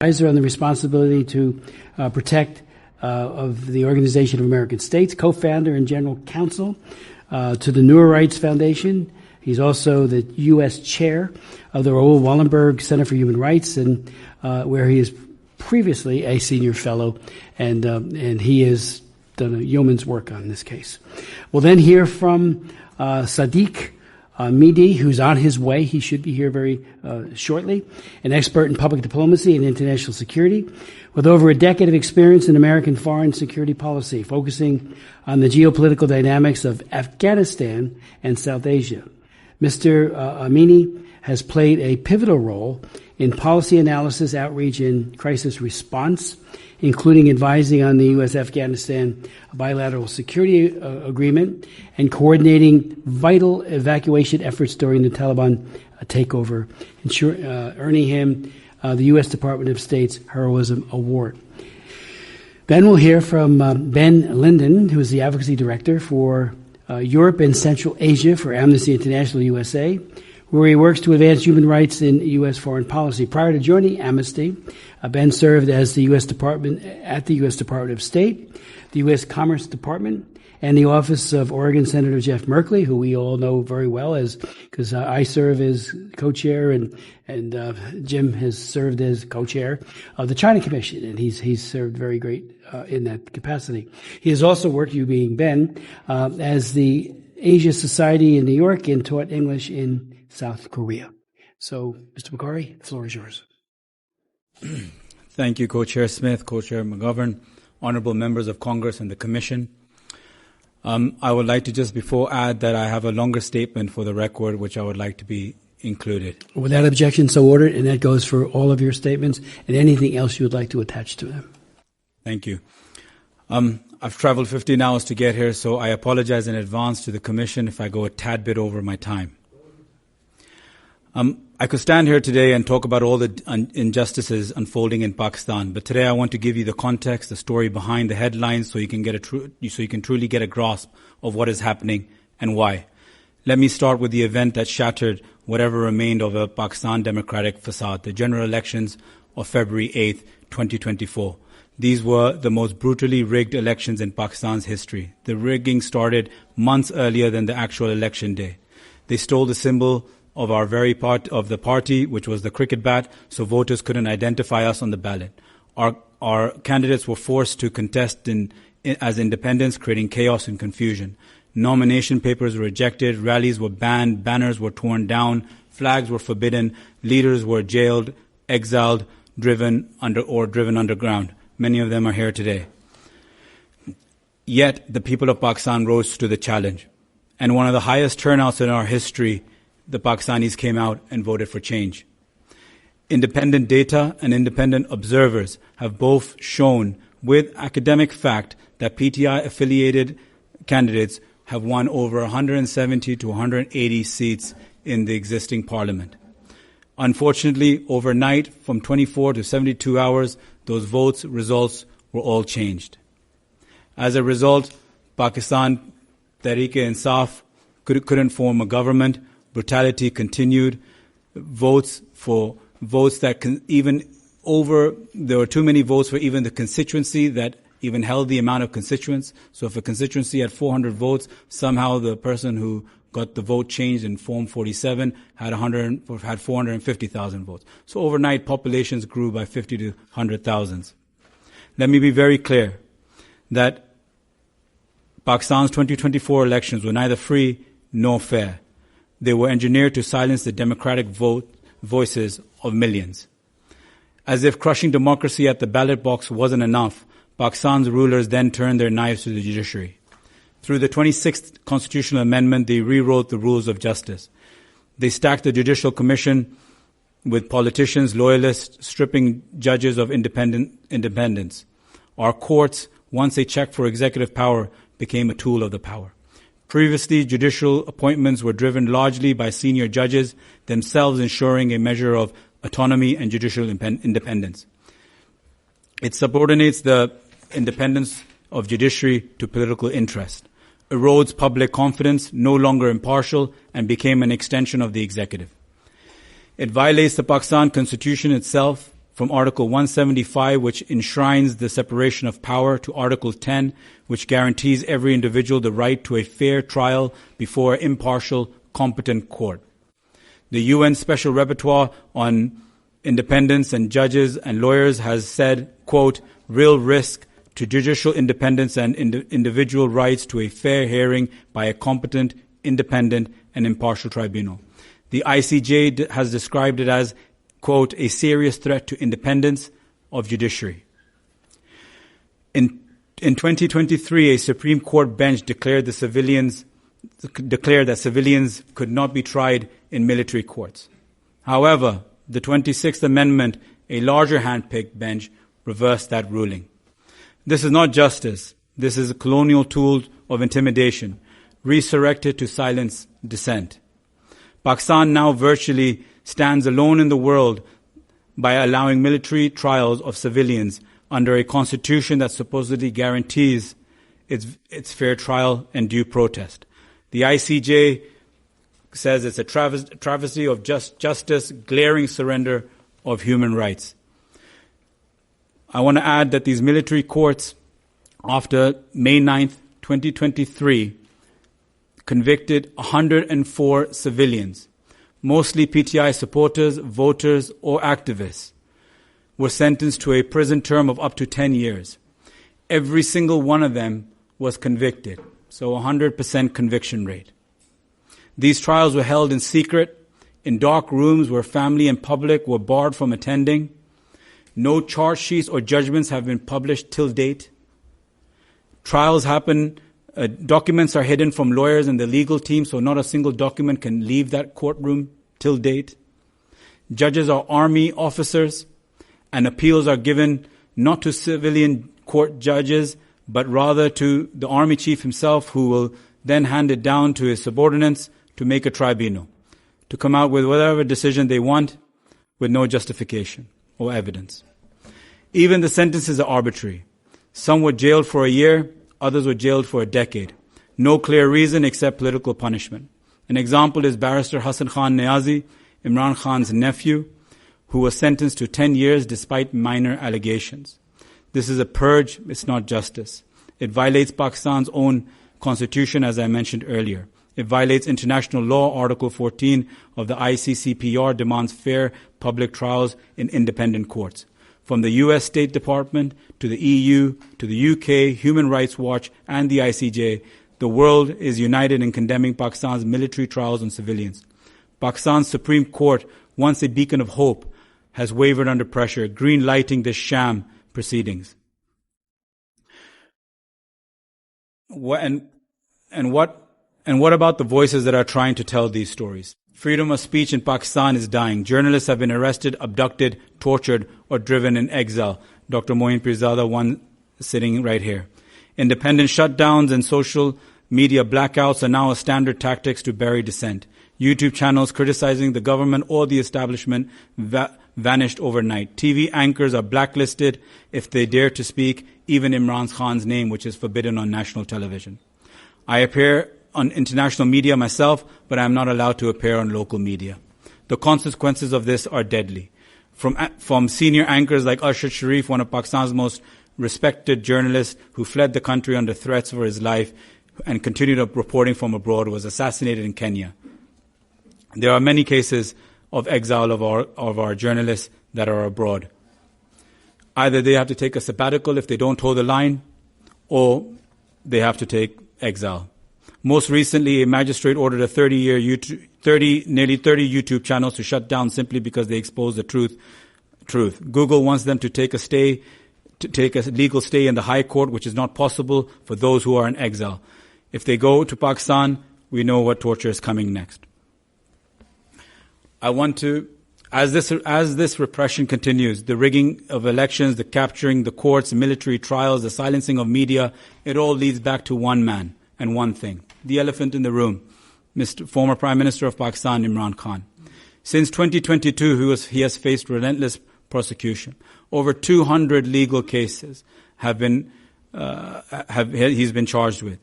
advisor on the responsibility to protect of the Organization of American States, co-founder and general counsel to the Newer Rights Foundation. He's also the U.S. chair of the Raoul Wallenberg Center for Human Rights, and where he is previously a senior fellow, and he has done a yeoman's work on this case. We'll then hear from Sadiq Mehdi, who's on his way. He should be here very shortly, an expert in public diplomacy and international security with over a decade of experience in American foreign security policy, focusing on the geopolitical dynamics of Afghanistan and South Asia. Mr. Amini has played a pivotal role in policy analysis, outreach, and crisis response, including advising on the U.S.-Afghanistan bilateral security agreement and coordinating vital evacuation efforts during the Taliban takeover, earning him the U.S. Department of State's Heroism Award. Then we'll hear from Ben Linden, who is the Advocacy Director for Europe and Central Asia for Amnesty International USA, where he works to advance human rights in U.S. foreign policy. Prior to joining Amnesty, Ben served as the U.S. Department of State, the U.S. Commerce Department, and the Office of Oregon Senator Jeff Merkley, who we all know very well, because I serve as co-chair and Jim has served as co-chair of the China Commission, and he's served very great in that capacity. He has also worked, you being Ben, as the Asia Society in New York and taught English in South Korea. So, Mr. Bukhari, the floor is yours. Thank you, Co-Chair Smith, Co-Chair McGovern, honorable members of Congress and the Commission. I would like to just before add that I have a longer statement for the record, which I would like to be included. Without objection, so ordered, and that goes for all of your statements and anything else you would like to attach to them. Thank you. I've traveled 15 hours to get here, so I apologize in advance to the Commission if I go a tad bit over my time. I could stand here today and talk about all the injustices unfolding in Pakistan, but today I want to give you the context, the story behind the headlines, so you can truly get a grasp of what is happening and why. Let me start with the event that shattered whatever remained of a Pakistan democratic facade, the general elections of February 8th, 2024. These were the most brutally rigged elections in Pakistan's history. The rigging started months earlier than the actual election day. They stole the symbol of our of the party, which was the cricket bat, so voters couldn't identify us on the ballot. Our candidates were forced to contest as independents, creating chaos and confusion. Nomination papers were rejected, rallies were banned, banners were torn down, flags were forbidden, leaders were jailed, exiled, driven underground. Many of them are here today. Yet the people of Pakistan rose to the challenge. And one of the highest turnouts in our history, the Pakistanis came out and voted for change. Independent data and independent observers have both shown with academic fact that PTI-affiliated candidates have won over 170 to 180 seats in the existing parliament. Unfortunately, overnight, from 24 to 72 hours, those results were all changed. As a result, Pakistan Tehreek-e-Insaf couldn't form a government. Brutality continued. There were too many votes for even the constituency that even held the amount of constituents. So if a constituency had 400 votes, somehow the person who got the vote changed in Form 47 had 450,000 votes. So overnight, populations grew by 50 to 100,000. Let me be very clear that Pakistan's 2024 elections were neither free nor fair. They were engineered to silence the democratic voices of millions. As if crushing democracy at the ballot box wasn't enough, Pakistan's rulers then turned their knives to the judiciary. Through the 26th constitutional amendment, they rewrote the rules of justice. They stacked the Judicial Commission with politicians, loyalists, stripping judges of independence. Our courts, once they checked for executive power, became a tool of the power. Previously, judicial appointments were driven largely by senior judges, themselves ensuring a measure of autonomy and judicial independence. It subordinates the independence of judiciary to political interest, erodes public confidence, no longer impartial, and became an extension of the executive. It violates the Pakistan Constitution itself, from Article 175, which enshrines the separation of power, to Article 10, which guarantees every individual the right to a fair trial before an impartial, competent court. The UN Special Rapporteur on Independence and Judges and Lawyers has said, quote, real risk to judicial independence and individual rights to a fair hearing by a competent, independent, and impartial tribunal. The ICJ has described it as, quote, a serious threat to independence of judiciary. In 2023, a Supreme Court bench declared that civilians could not be tried in military courts. However, the 26th Amendment, a larger hand-picked bench, reversed that ruling. This is not justice. This is a colonial tool of intimidation, resurrected to silence dissent. Pakistan now virtually stands alone in the world by allowing military trials of civilians under a constitution that supposedly guarantees its fair trial and due protest. The ICJ says it's a travesty of justice, glaring surrender of human rights. I want to add that these military courts, after May 9th, 2023, convicted 104 civilians, mostly PTI supporters, voters, or activists, were sentenced to a prison term of up to 10 years. Every single one of them was convicted, so 100% conviction rate. These trials were held in secret, in dark rooms where family and public were barred from attending. No charge sheets or judgments have been published till date. Trials happen, documents are hidden from lawyers and the legal team, so not a single document can leave that courtroom till date. Judges are army officers, and appeals are given not to civilian court judges, but rather to the army chief himself, who will then hand it down to his subordinates to make a tribunal, to come out with whatever decision they want with no justification or evidence. Even the sentences are arbitrary. Some were jailed for a year, others were jailed for a decade. No clear reason except political punishment. An example is Barrister Hassan Khan Niazi, Imran Khan's nephew, who was sentenced to 10 years despite minor allegations. This is a purge, it's not justice. It violates Pakistan's own constitution, as I mentioned earlier. It violates international law. Article 14 of the ICCPR demands fair public trials in independent courts. From the US State Department to the EU to the UK, Human Rights Watch, and the ICJ, the world is united in condemning Pakistan's military trials on civilians. Pakistan's Supreme Court, once a beacon of hope, has wavered under pressure, green-lighting this sham proceedings. And what about the voices that are trying to tell these stories? Freedom of speech in Pakistan is dying. Journalists have been arrested, abducted, tortured, or driven in exile. Dr. Moin Pirzada, one sitting right here. Independent shutdowns and social media blackouts are now a standard tactics to bury dissent. YouTube channels criticizing the government or the establishment vanished overnight. TV anchors are blacklisted if they dare to speak even Imran Khan's name, which is forbidden on national television. I appear on international media myself, but I am not allowed to appear on local media. The consequences of this are deadly. From senior anchors like Arshad Sharif, one of Pakistan's most respected journalists who fled the country under threats for his life and continued reporting from abroad, was assassinated in Kenya. There are many cases of exile of our journalists that are abroad. Either they have to take a sabbatical if they don't toe the line, or they have to take exile. Most recently, a magistrate ordered nearly 30 YouTube channels to shut down simply because they expose the truth. Google wants them to take a legal stay in the High Court, which is not possible for those who are in exile. If they go to Pakistan, we know what torture is coming next. I want to, as this repression continues, the rigging of elections, the capturing the courts, military trials, the silencing of media, it all leads back to one man and one thing: the elephant in the room, former Prime Minister of Pakistan, Imran Khan. Since 2022, he has faced relentless prosecution. Over 200 legal cases he's been charged with.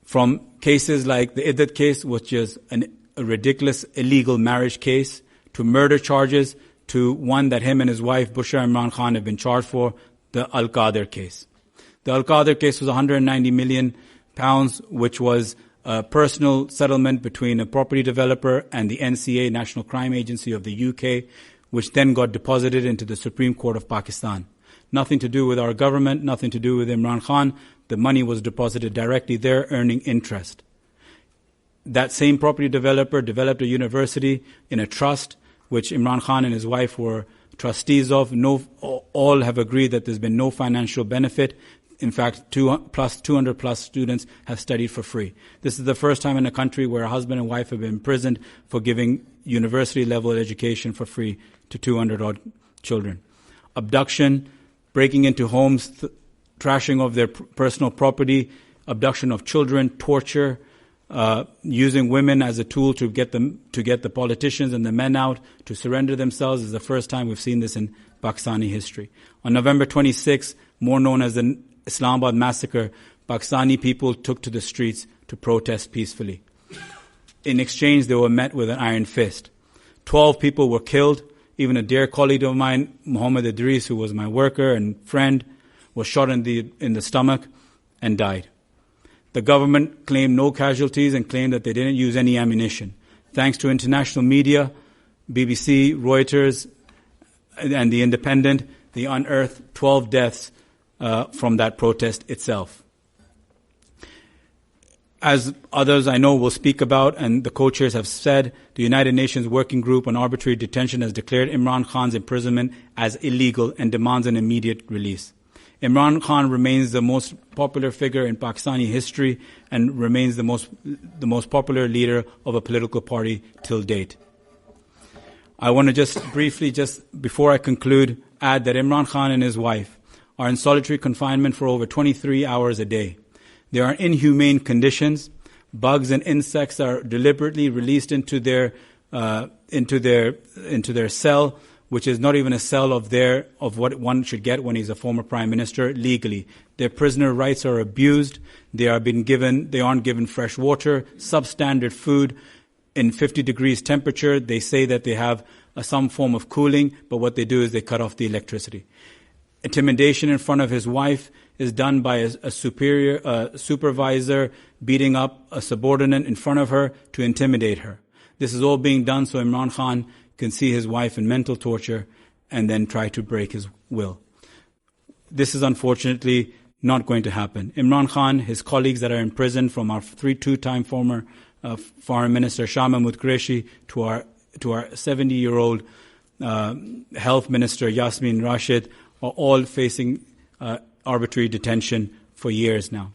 From cases like the Iddat case, which is a ridiculous illegal marriage case, to murder charges, to one that him and his wife, Bushra Imran Khan, have been charged for, the Al-Qadr case. The Al-Qadr case was £190 million, which was a personal settlement between a property developer and the NCA, National Crime Agency of the UK, which then got deposited into the Supreme Court of Pakistan. Nothing to do with our government, nothing to do with Imran Khan. The money was deposited directly there, earning interest. That same property developer developed a university in a trust, which Imran Khan and his wife were trustees of. All have agreed that there's been no financial benefit. In fact, 200 plus students have studied for free. This is the first time in a country where a husband and wife have been imprisoned for giving university-level education for free to 200-odd children. Abduction, breaking into homes, trashing of their personal property, abduction of children, torture, using women as a tool to get the politicians and the men out to surrender themselves is the first time we've seen this in Pakistani history. On November 26, more known as the Islamabad massacre, Pakistani people took to the streets to protest peacefully. In exchange, they were met with an iron fist. 12 people were killed. Even a dear colleague of mine, Muhammad Idris, who was my worker and friend, was shot in the stomach and died. The government claimed no casualties and claimed that they didn't use any ammunition. Thanks to international media, BBC, Reuters, and The Independent, they unearthed 12 deaths from that protest itself. As others I know will speak about, and the co-chairs have said, the United Nations Working Group on Arbitrary Detention has declared Imran Khan's imprisonment as illegal and demands an immediate release. Imran Khan remains the most popular figure in Pakistani history and remains the most popular leader of a political party till date. I want to just briefly, before I conclude, add that Imran Khan and his wife are in solitary confinement for over 23 hours a day. There are inhumane conditions. Bugs and insects are deliberately released into their cell, which is not even a cell of what one should get when he's a former prime minister legally. Their prisoner rights are abused. They aren't given fresh water, substandard food. In 50 degrees temperature, they say that they have some form of cooling, but what they do is they cut off the electricity. Intimidation in front of his wife is done by a supervisor beating up a subordinate in front of her to intimidate her. This is all being done so Imran Khan can see his wife in mental torture and then try to break his will. This is unfortunately not going to happen. Imran Khan, his colleagues that are in prison, from our two-time former Foreign Minister Shah Mahmood Qureshi to our 70-year-old Health Minister Yasmin Rashid, are all facing arbitrary detention for years now.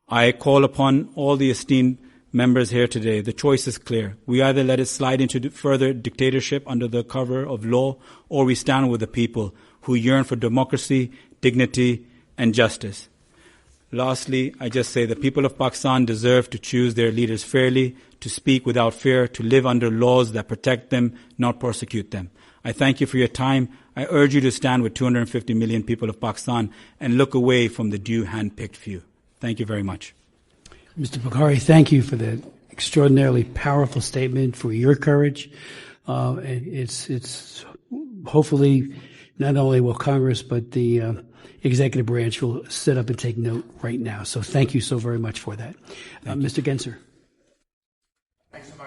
I call upon all the esteemed members here today. The choice is clear. We either let it slide into further dictatorship under the cover of law, or we stand with the people who yearn for democracy, dignity, and justice. Lastly, I just say the people of Pakistan deserve to choose their leaders fairly, to speak without fear, to live under laws that protect them, not persecute them. I thank you for your time. I urge you to stand with 250 million people of Pakistan and look away from the few hand-picked few. Thank you very much. Mr. Bukhari, thank you for that extraordinarily powerful statement, for your courage. It's hopefully not only will Congress, but the executive branch will sit up and take note right now. So thank you so very much for that. Mr. Genser. Thanks so much.